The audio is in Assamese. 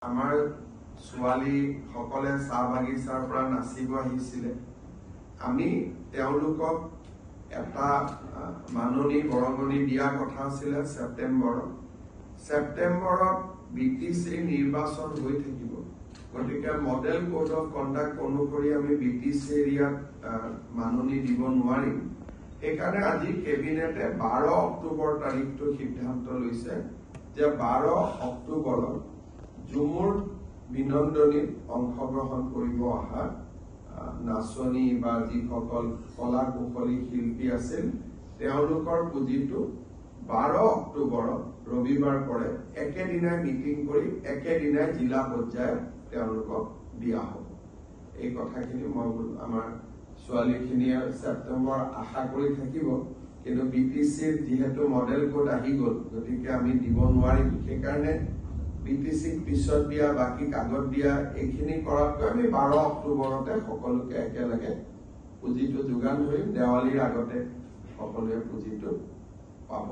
আমাৰ ছোৱালী সকলে চাহ বাগিচাৰ পৰা নাচিব আহিছিলে আমি তেওঁলোকক এটা মাননী বৰঙণি দিয়া কথা আছিলে ছেপ্টেম্বৰত BTC নিৰ্বাচন হৈ থাকিব গতিকে মডেল কোড অফ কণ্ডাক্ট অনুসৰি আমি BTC এৰিয়াত মাননী দিব নোৱাৰিম সেইকাৰণে আজি কেবিনেটে 12 অক্টোবৰ তাৰিখটো সিদ্ধান্ত লৈছে যে 12 অক্টোবৰত ঝুমুৰ বিনন্দনীত অংশগ্ৰহণ কৰিব অহা নাচনী বা যিসকল কলা কুশলী শিল্পী আছিল তেওঁলোকৰ পুঁজিটো 12 অক্টোবৰত ৰবিবাৰ পৰে একেদিনাই মিটিং কৰি একেদিনাই জিলা পৰ্যায়ত তেওঁলোকক দিয়া হ'ব এই কথাখিনি মই আমাৰ ছোৱালীখিনিয়ে ছেপ্টেম্বৰ আশা কৰি থাকিব কিন্তু BTCৰ যিহেতু মডেল কোড আহি গ'ল গতিকে আমি দিব নোৱাৰিম সেইকাৰণে BTCক পিছত দিয়া বাকি কাগজ দিয়া এইখিনি কৰাতকৈ আমি 12 অক্টোবৰতে সকলোকে একেলগে পুঁজিটো যোগান ধৰিম দেৱালীৰ আগতে সকলোৱে পুঁজিটো পাব